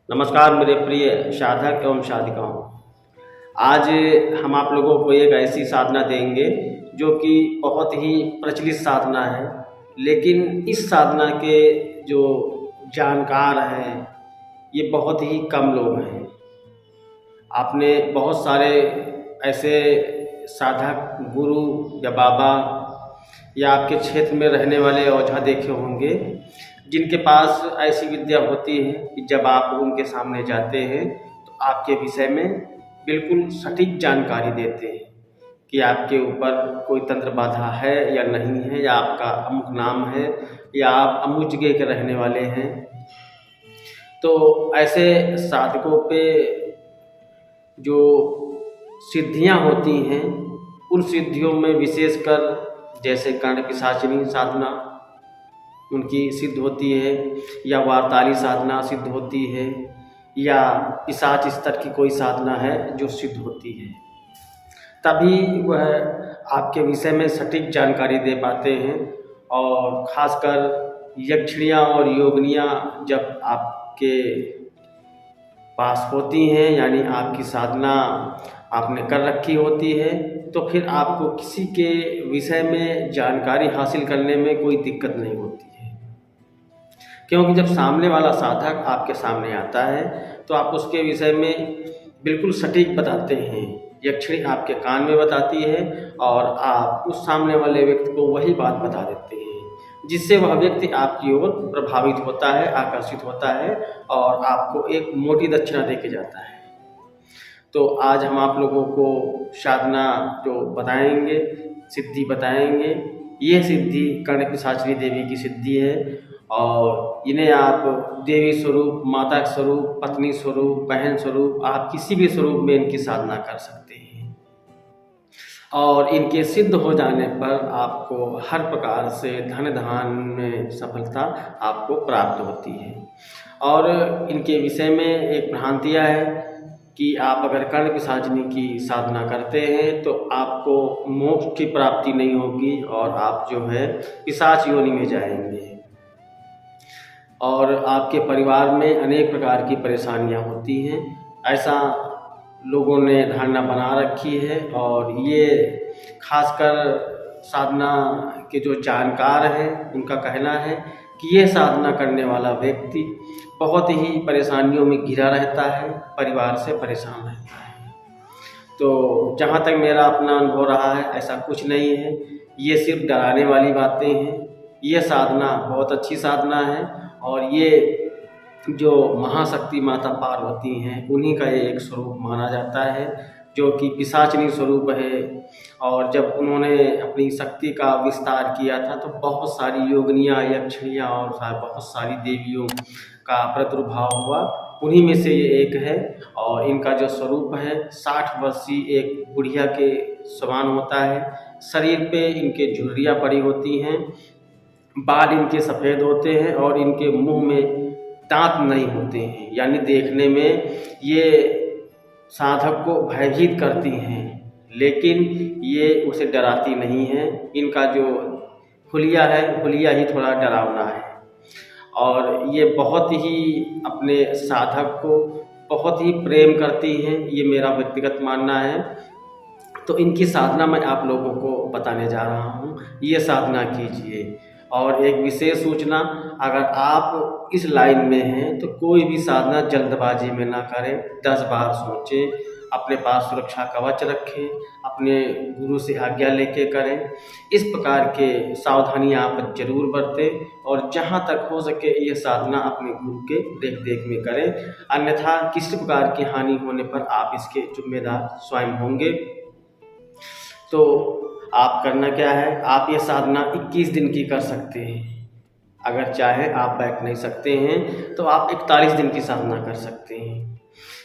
नमस्कार मेरे प्रिय साधक एवं साधिकाओं। आज हम आप लोगों को एक ऐसी साधना देंगे जो कि बहुत ही प्रचलित साधना है, लेकिन इस साधना के जो जानकार हैं ये बहुत ही कम लोग हैं। आपने बहुत सारे ऐसे साधक गुरु या बाबा या आपके क्षेत्र में रहने वाले ओझा देखे होंगे जिनके पास ऐसी विद्या होती है कि जब आप उनके सामने जाते हैं तो आपके विषय में बिल्कुल सटीक जानकारी देते हैं कि आपके ऊपर कोई तंत्र बाधा है या नहीं है, या आपका अमुक नाम है, या आप अमुक जगह के रहने वाले हैं। तो ऐसे साधकों पे जो सिद्धियां होती हैं उन सिद्धियों में विशेषकर जैसे कर्ण पिशाचिनी साधना उनकी सिद्ध होती है, या वारताली साधना सिद्ध होती है, या पिशाच स्तर की कोई साधना है जो सिद्ध होती है। तभी वह आपके विषय में सटीक जानकारी दे पाते हैं। और ख़ासकर यक्षिणियाँ और योगिनियाँ जब आपके पास होती हैं, यानी आपकी साधना आपने कर रखी होती है, तो फिर आपको किसी के विषय में जानकारी हासिल करने में कोई दिक्कत नहीं होती है। क्योंकि जब सामने वाला साधक आपके सामने आता है तो आप उसके विषय में बिल्कुल सटीक बताते हैं। यक्षिणी आपके कान में बताती है और आप उस सामने वाले व्यक्ति को वही बात बता देते हैं, जिससे वह व्यक्ति आपकी ओर प्रभावित होता है, आकर्षित होता है और आपको एक मोटी दक्षिणा दे के जाता है। तो आज हम आप लोगों को साधना जो बताएंगे, सिद्धि बताएंगे, ये सिद्धि कर्ण पिशाचिनी देवी की सिद्धि है। और इन्हें आप देवी स्वरूप, माता स्वरूप, पत्नी स्वरूप, बहन स्वरूप, आप किसी भी स्वरूप में इनकी साधना कर सकते हैं। और इनके सिद्ध हो जाने पर आपको हर प्रकार से धन धान में सफलता आपको प्राप्त होती है। और इनके विषय में एक भ्रांतियाँ है कि आप अगर कर्ण पिशाचिनी की साधना करते हैं तो आपको मोक्ष की प्राप्ति नहीं होगी और आप जो है पिशाच योनि में जाएंगे और आपके परिवार में अनेक प्रकार की परेशानियां होती हैं। ऐसा लोगों ने धारणा बना रखी है। और ये खासकर साधना के जो जानकार हैं उनका कहना है कि ये साधना करने वाला व्यक्ति बहुत ही परेशानियों में घिरा रहता है, परिवार से परेशान रहता है। तो जहाँ तक मेरा अपना अनुभव रहा है ऐसा कुछ नहीं है, ये सिर्फ डराने वाली बातें हैं। ये साधना बहुत अच्छी साधना है और ये जो महाशक्ति माता पार्वती हैं उन्हीं का ये एक स्वरूप माना जाता है, जो कि पिशाचिनी स्वरूप है। और जब उन्होंने अपनी शक्ति का विस्तार किया था तो बहुत सारी योगिनियाँ, यक्षिणियाँ और बहुत सारी देवियों का प्रादुर्भाव हुआ, उन्हीं में से ये एक है। और इनका जो स्वरूप है 60 वर्षीय एक बुढ़िया के समान होता है। शरीर पे इनके झुर्रियाँ पड़ी होती हैं, बाल इनके सफ़ेद होते हैं और इनके मुंह में दांत नहीं होते हैं, यानी देखने में ये साधक को भयभीत करती हैं, लेकिन ये उसे डराती नहीं है। इनका जो हुलिया है, हुलिया ही थोड़ा डरावना है। और ये बहुत ही अपने साधक को बहुत ही प्रेम करती हैं, ये मेरा व्यक्तिगत मानना है। तो इनकी साधना मैं आप लोगों को बताने जा रहा हूँ, ये साधना कीजिए। और एक विशेष सूचना, अगर आप इस लाइन में हैं तो कोई भी साधना जल्दबाजी में ना करें, 10 बार सोचें, अपने पास सुरक्षा कवच रखें, अपने गुरु से आज्ञा लेके करें। इस प्रकार के सावधानियां आप जरूर बरतें और जहां तक हो सके ये साधना अपने गुरु के देख देख में करें, अन्यथा किसी प्रकार की हानि होने पर आप इसके जिम्मेदार स्वयं होंगे। तो आप करना क्या है, आप ये साधना 21 दिन की कर सकते हैं। अगर चाहे आप बैठ नहीं सकते हैं तो आप 41 दिन की साधना कर सकते हैं।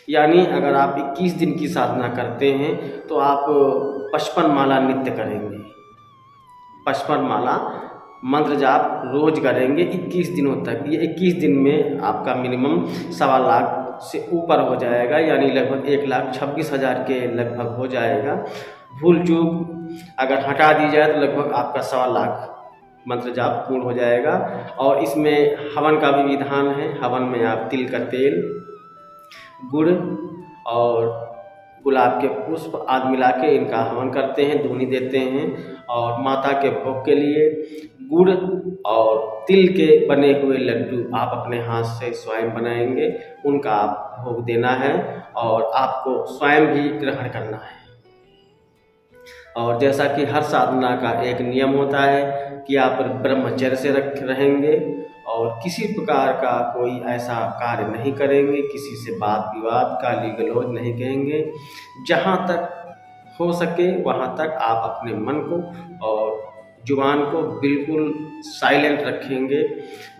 यानी अगर आप 21 दिन की साधना करते हैं तो आप 55 माला नित्य करेंगे, 55 माला मंत्र जाप रोज करेंगे 21 दिनों तक। ये 21 दिन में आपका मिनिमम 1.25 लाख से ऊपर हो जाएगा, यानी लगभग 1,26,000 के लगभग हो जाएगा। भूल चूक अगर हटा दी जाए तो लगभग आपका 1.25 लाख मंत्र जाप पूर्ण हो जाएगा। और इसमें हवन का भी विधान है। हवन में आप तिल का तेल गुड़ और गुलाब के पुष्प आदि मिला के इनका हवन करते हैं, धूनी देते हैं। और माता के भोग के लिए गुड़ और तिल के बने हुए लड्डू आप अपने हाथ से स्वयं बनाएंगे, उनका आप भोग देना है और आपको स्वयं भी ग्रहण करना है। और जैसा कि हर साधना का एक नियम होता है कि आप ब्रह्मचर्य से रहेंगे और किसी प्रकार का कोई ऐसा कार्य नहीं करेंगे, किसी से बात विवाद गाली गलौज नहीं कहेंगे। जहाँ तक हो सके वहाँ तक आप अपने मन को और जुबान को बिल्कुल साइलेंट रखेंगे,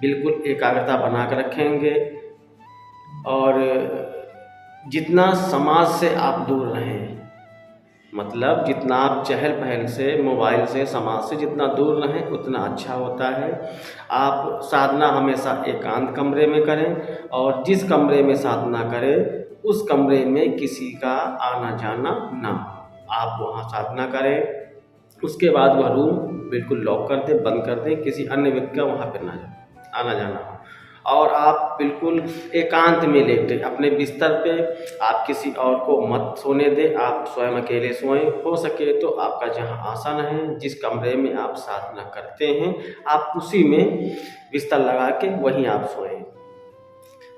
बिल्कुल एकाग्रता बना कर रखेंगे। और जितना समाज से आप दूर रहें, मतलब जितना आप चहल पहल से, मोबाइल से, समाज से जितना दूर रहें उतना अच्छा होता है। आप साधना हमेशा एकांत कमरे में करें और जिस कमरे में साधना करें उस कमरे में किसी का आना जाना ना हो। आप वहाँ साधना करें, उसके बाद वह रूम बिल्कुल लॉक कर दें, बंद कर दें, किसी अन्य व्यक्ति का वहाँ पर आना जाना हो। और आप बिल्कुल एकांत में लेटे अपने बिस्तर पे, आप किसी और को मत सोने दें, आप स्वयं अकेले सोएं। हो सके तो आपका जहाँ आसन है, जिस कमरे में आप साधना करते हैं, आप उसी में बिस्तर लगा के वहीं आप सोएं।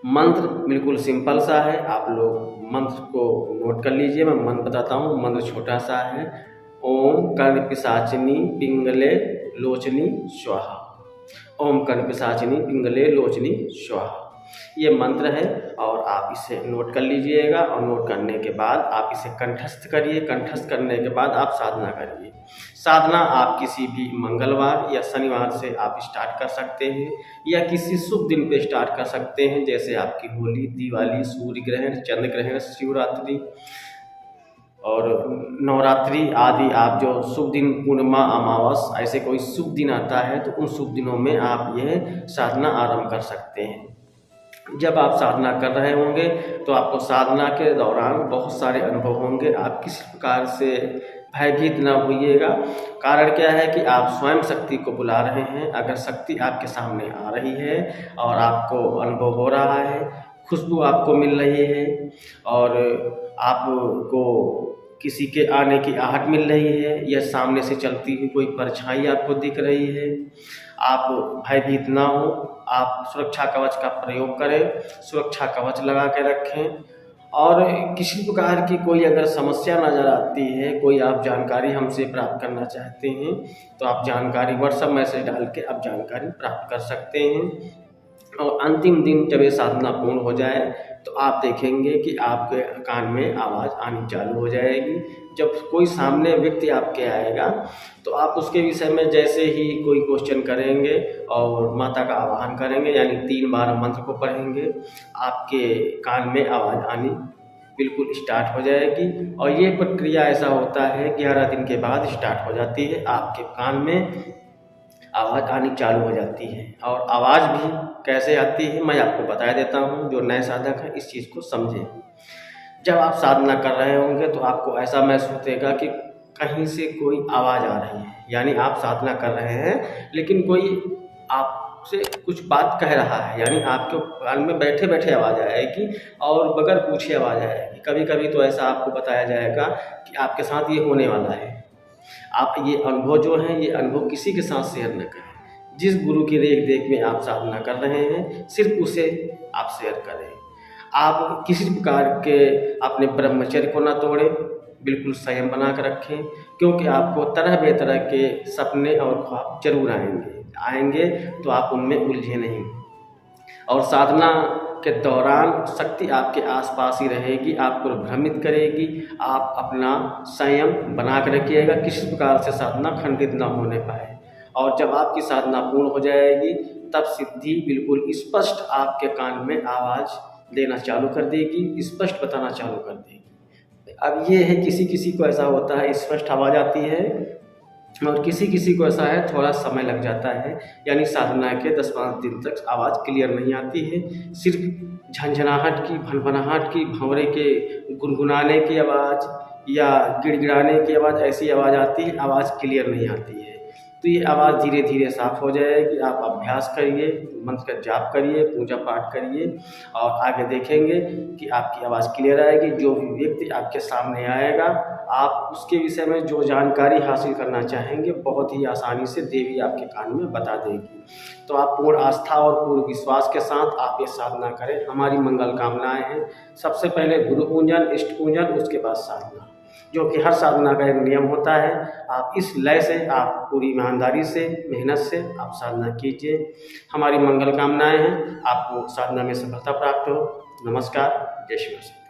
मंत्र बिल्कुल सिंपल सा है, आप लोग मंत्र को नोट कर लीजिए। मैं मंत्र बताता हूँ। मंत्र छोटा सा है। ओम कर्ण पिशाचिनी पिंगले लोचनी स्वाहा। ओम कर्ण पिशाचिनी पिंगले लोचनी स्वाहा, ये मंत्र है और आप इसे नोट कर लीजिएगा। और नोट करने के बाद आप इसे कंठस्थ करिए। कंठस्थ करने के बाद आप साधना करिए। साधना आप किसी भी मंगलवार या शनिवार से आप स्टार्ट कर सकते हैं या किसी शुभ दिन पे स्टार्ट कर सकते हैं, जैसे आपकी होली, दिवाली, सूर्य ग्रहण, चंद्र ग्रहण, शिवरात्रि और नवरात्रि आदि। आप जो शुभ दिन, पूर्णिमा, अमावस, ऐसे कोई शुभ दिन आता है तो उन शुभ दिनों में आप यह साधना आरंभ कर सकते हैं। जब आप साधना कर रहे होंगे तो आपको साधना के दौरान बहुत सारे अनुभव होंगे। आप किसी प्रकार से भयभीत न होइएगा। कारण क्या है कि आप स्वयं शक्ति को बुला रहे हैं। अगर शक्ति आपके सामने आ रही है और आपको अनुभव हो रहा है, खुशबू आपको मिल रही है और आपको किसी के आने की आहट मिल रही है या सामने से चलती हुई कोई परछाई आपको दिख रही है, आप भयभीत ना हो। आप सुरक्षा कवच का प्रयोग करें, सुरक्षा कवच लगा के रखें। और किसी प्रकार की कोई अगर समस्या नज़र आती है, कोई आप जानकारी हमसे प्राप्त करना चाहते हैं तो आप जानकारी व्हाट्सएप मैसेज डाल के आप जानकारी प्राप्त कर सकते हैं। और अंतिम दिन जब ये साधना पूर्ण हो जाए तो आप देखेंगे कि आपके कान में आवाज़ आनी चालू हो जाएगी। जब कोई सामने व्यक्ति आपके आएगा तो आप उसके विषय में जैसे ही कोई क्वेश्चन करेंगे और माता का आवाहन करेंगे, यानी 3 बार मंत्र को पढ़ेंगे, आपके कान में आवाज़ आनी बिल्कुल स्टार्ट हो जाएगी। और ये प्रक्रिया ऐसा होता है 11 दिन के बाद स्टार्ट हो जाती है, आपके कान में आवाज़ आनी चालू हो जाती है। और आवाज़ भी कैसे आती है मैं आपको बता देता हूँ, जो नए साधक हैं इस चीज़ को समझें। जब आप साधना कर रहे होंगे तो आपको ऐसा महसूस होगा कि कहीं से कोई आवाज़ आ रही है, यानी आप साधना कर रहे हैं लेकिन कोई आपसे कुछ बात कह रहा है, यानी आपके कान में बैठे बैठे आवाज़ आएगी और बगैर पूछे आवाज़ आएगी। कभी कभी तो ऐसा आपको बताया जाएगा कि आपके साथ ये होने वाला है। आप ये अनुभव जो है, ये अनुभव किसी के साथ शेयर न करें। जिस गुरु की रेख देख में आप साधना कर रहे हैं सिर्फ उसे आप शेयर करें। आप किसी प्रकार के अपने ब्रह्मचर्य को ना तोड़ें, बिल्कुल संयम बना कर रखें, क्योंकि आपको तरह बेतरह के सपने और ख्वाब जरूर आएंगे तो आप उनमें उलझे नहीं। और साधना के दौरान शक्ति आपके आसपास ही रहेगी, आपको भ्रमित करेगी। आप अपना संयम बना कर रखिएगा, किसी प्रकार से साधना खंडित ना होने पाए। और जब आपकी साधना पूर्ण हो जाएगी तब सिद्धि बिल्कुल स्पष्ट आपके कान में आवाज़ देना चालू कर देगी, स्पष्ट बताना चालू कर देगी। अब ये है किसी किसी को ऐसा होता है स्पष्ट आवाज़ आती है और किसी किसी को ऐसा है थोड़ा समय लग जाता है, यानी साधना के 10-5 दिन तक आवाज़ क्लियर नहीं आती है। सिर्फ झंझनाहट की, भनभनाहट की, भंवरे के गुनगुनाने की आवाज़ या गिड़गिड़ाने की आवाज़, ऐसी आवाज़ आती है, आवाज़ क्लियर नहीं आती है। तो ये आवाज़ धीरे धीरे साफ हो जाएगी। आप अभ्यास करिए, मंत्र का जाप करिए, पूजा पाठ करिए और आगे देखेंगे कि आपकी आवाज़ क्लियर आएगी। जो भी व्यक्ति आपके सामने आएगा, आप उसके विषय में जो जानकारी हासिल करना चाहेंगे बहुत ही आसानी से देवी आपके कान में बता देगी। तो आप पूर्ण आस्था और पूर्ण विश्वास के साथ आप ये साधना करें। हमारी मंगल कामनाएं हैं। सबसे पहले गुरु पूजन, इष्ट पूजन, उसके बाद साधना, जो कि हर साधना का एक नियम होता है। आप इस लय से, आप पूरी ईमानदारी से, मेहनत से आप साधना कीजिए। हमारी मंगल कामनाएं हैं, आपको साधना में सफलता प्राप्त हो। नमस्कार, जय श्री कृष्ण।